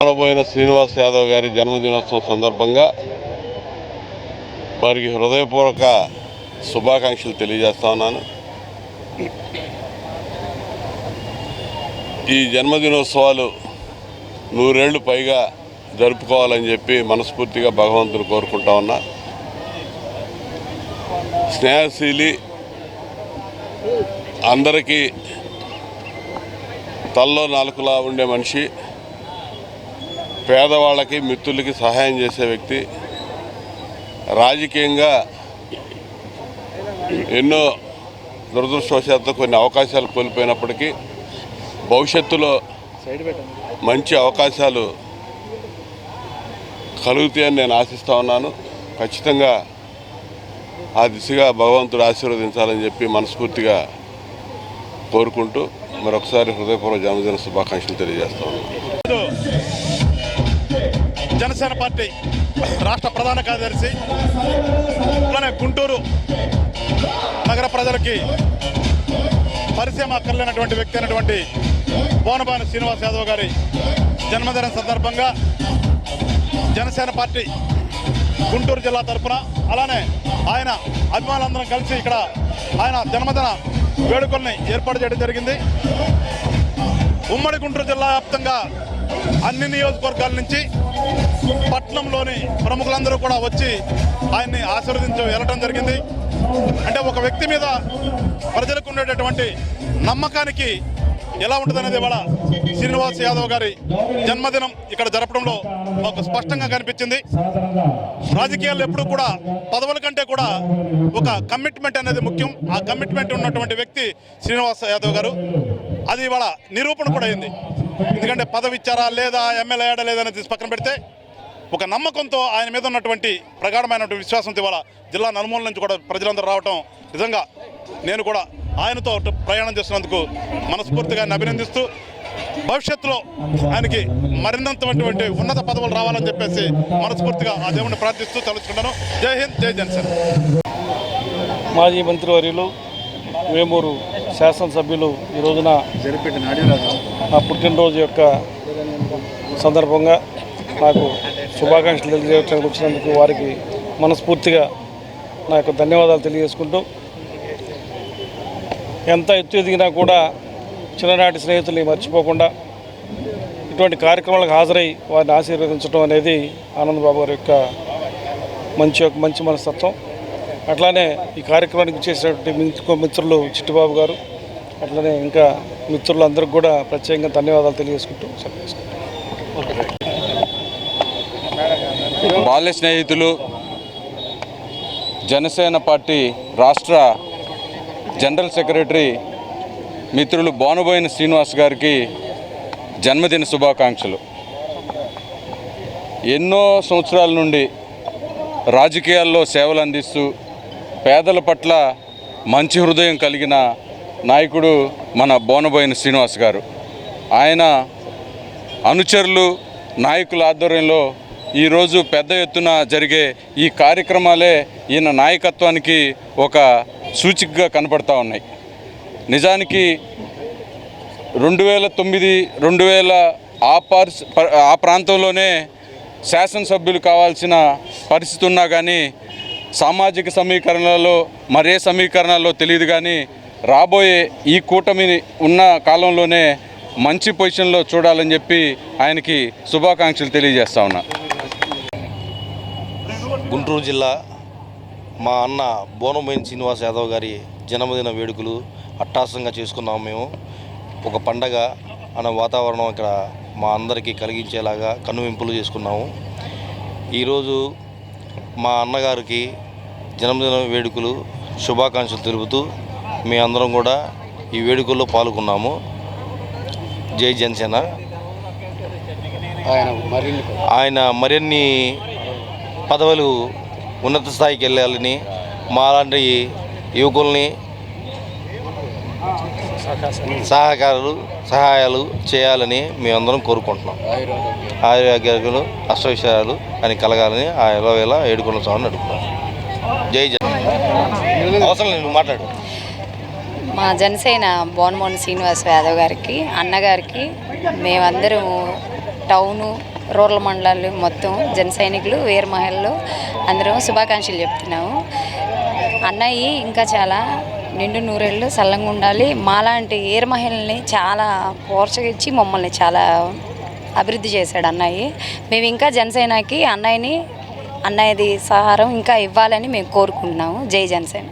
పోయిన శ్రీనివాస్ యాదవ్ గారి జన్మదినోత్సవం సందర్భంగా వారికి హృదయపూర్వక శుభాకాంక్షలు తెలియజేస్తా ఉన్నాను. ఈ జన్మదినోత్సవాలు 100 ఏళ్ళు పైగా జరుపుకోవాలని చెప్పి మనస్ఫూర్తిగా భగవంతుని కోరుకుంటా ఉన్నా. స్నేహశీలి, అందరికీ తల్లో నాలుకలా ఉండే మనిషి, పేదవాళ్ళకి మిత్రులకి సహాయం చేసే వ్యక్తి, రాజకీయంగా ఎన్నో దురదృష్టవశాత్తు కొన్ని అవకాశాలు కోల్పోయినప్పటికీ భవిష్యత్తులో మంచి అవకాశాలు కలుగుతాయని నేను ఆశిస్తూ ఉన్నాను. ఖచ్చితంగా ఆ దిశగా భగవంతుడు ఆశీర్వదించాలని చెప్పి మనస్ఫూర్తిగా కోరుకుంటూ మరొకసారి హృదయపూర్వక జన్మదిన శుభాకాంక్షలు తెలియజేస్తా ఉన్నాను. జనసేన పార్టీ రాష్ట్ర ప్రధాన కార్యదర్శి, అలానే గుంటూరు నగర ప్రజలకి పరిచయం అక్కర్లేనటువంటి వ్యక్తి అయినటువంటి బోనబాని శ్రీనివాస్ యాదవ్ గారి జన్మదిన సందర్భంగా జనసేన పార్టీ గుంటూరు జిల్లా తరఫున, అలానే ఆయన అభిమానులందరం కలిసి ఇక్కడ ఆయన జన్మదిన వేడుకల్ని ఏర్పాటు చేయడం జరిగింది. ఉమ్మడి గుంటూరు జిల్లా వ్యాప్తంగా అన్ని నియోజకవర్గాల నుంచి పట్టణంలోని ప్రముఖులందరూ కూడా వచ్చి ఆయన్ని ఆశీర్వదించి వెళ్ళటం జరిగింది. అంటే ఒక వ్యక్తి మీద ప్రజలకు ఉండేటటువంటి నమ్మకానికి ఎలా ఉంటుందనేది ఇవాళ శ్రీనివాస్ యాదవ్ గారి జన్మదినం ఇక్కడ జరపడంలో మాకు స్పష్టంగా కనిపించింది. రాజకీయాల్లో ఎప్పుడు కూడా పదవుల కంటే కూడా ఒక కమిట్మెంట్ అనేది ముఖ్యం. ఆ కమిట్మెంట్ ఉన్నటువంటి వ్యక్తి శ్రీనివాస్ యాదవ్ గారు. అది ఇవాళ నిరూపణ కూడా అయింది. ఎందుకంటే పదవి ఇచ్చారా లేదా, ఎమ్మెల్యే అయ్యాడా లేదనేది పక్కన పెడితే ఒక నమ్మకంతో ఆయన మీద ఉన్నటువంటి ప్రగాఢమైనటువంటి విశ్వాసంతో ఇవాళ జిల్లా నలుమూల నుంచి కూడా ప్రజలందరూ రావటం నిజంగా నేను కూడా ఆయనతో ప్రయాణం చేస్తున్నందుకు మనస్ఫూర్తిగా అభినందిస్తూ భవిష్యత్తులో ఆయనకి మరిన్నంతటువంటి ఉన్నత పదవులు రావాలని చెప్పేసి మనస్ఫూర్తిగా ఆ దేవుడిని ప్రార్థిస్తూ తలుచుకుంటాను. జై హింద్, జై జనసేన. మాజీ మంత్రివర్యులు, వేమూరు శాసనసభ్యులు ఈ రోజున నా పుట్టినరోజు యొక్క సందర్భంగా నాకు శుభాకాంక్షలు తెలియజేయడానికి వచ్చినందుకు వారికి మనస్ఫూర్తిగా నా యొక్క ధన్యవాదాలు తెలియజేసుకుంటూ, ఎంత ఎత్తు ఎదిగినా కూడా చిన్ననాటి స్నేహితుల్ని మర్చిపోకుండా ఇటువంటి కార్యక్రమాలకు హాజరై వారిని ఆశీర్వదించడం అనేది ఆనందబాబు గారి యొక్క మంచి మనస్తత్వం. అట్లానే ఈ కార్యక్రమానికి చేసినటువంటి మిత్రులు చిట్టిబాబు గారు, అట్లనే ఇంకా మిత్రులందరికీ కూడా ప్రత్యేకంగా ధన్యవాదాలు తెలియజేసుకుంటూ బాల్య స్నేహితులు, జనసేన పార్టీ రాష్ట్ర జనరల్ సెక్రటరీ మిత్రులు బోనబోయిన శ్రీనివాస్ గారికి జన్మదిన శుభాకాంక్షలు. ఎన్నో సంవత్సరాల నుండి రాజకీయాల్లో సేవలు అందిస్తూ పేదల పట్ల మంచి హృదయం కలిగిన నాయకుడు మన బోనబోయిన శ్రీనివాస్ గారు. ఆయన అనుచరులు, నాయకుల ఆధ్వర్యంలో ఈరోజు పెద్ద ఎత్తున జరిగే ఈ కార్యక్రమాలే ఈయన నాయకత్వానికి ఒక సూచికగా కనపడతా ఉన్నాయి. నిజానికి 2009, 2000 ఆ ప్రాంతంలోనే శాసనసభ్యులు కావాల్సిన పరిస్థితి ఉన్నా కానీ సామాజిక సమీకరణలలో మరే సమీకరణలో తెలియదు, కానీ రాబోయే ఈ కూటమి ఉన్న కాలంలోనే మంచి పొజిషన్లో చూడాలని చెప్పి ఆయనకి శుభాకాంక్షలు తెలియజేస్తా ఉన్నా. గుంటూరు జిల్లా మా అన్న బోనబోయిన శ్రీనివాస్ యాదవ్ గారి జన్మదిన వేడుకలు అట్టాసంగా చేసుకున్నాము. మేము ఒక పండగ అనే వాతావరణం ఇక్కడ మా అందరికీ కలిగించేలాగా కనువింపులు చేసుకున్నాము. ఈరోజు మా అన్నగారికి జన్మదిన వేడుకలు శుభాకాంక్షలు తెలుపుతూ మీ అందరం కూడా ఈ వేడుకల్లో పాల్గొన్నాము. జై జనసేన. ఆయన మరిన్ని పదవులు ఉన్నత స్థాయికి వెళ్ళాలని, మా అలాంటి యువకుల్ని సహాయాలు చేయాలని మేమందరం కోరుకుంటున్నాం. ఆరోగ్యాలు అష్టవిషయాలు అని కలగాలని ఆ ఎలవేళ ఏడుకొండ స్వామిని నడుపుతున్నాం. జై జన. అవసరం లేదు, మాట్లాడు. మా జనసేన బోనబోయిన శ్రీనివాస్ యాదవ్ గారికి, అన్నగారికి మేమందరం టౌను రూరల్ మండలాలు మొత్తం జన సైనికులు వీర మహిళలు అందరం శుభాకాంక్షలు చెప్తున్నాము. అన్నయ్య ఇంకా చాలా నిండు నూరేళ్ళు సల్లంగా ఉండాలి. మాలాంటి వీర మహిళల్ని చాలా ప్రోత్సహించి మమ్మల్ని చాలా అభివృద్ధి చేశాడు అన్నయ్య. మేము ఇంకా జనసేనకి అన్నయ్యది సహారం ఇంకా ఇవ్వాలని మేము కోరుకుంటున్నాము. జై జనసేన.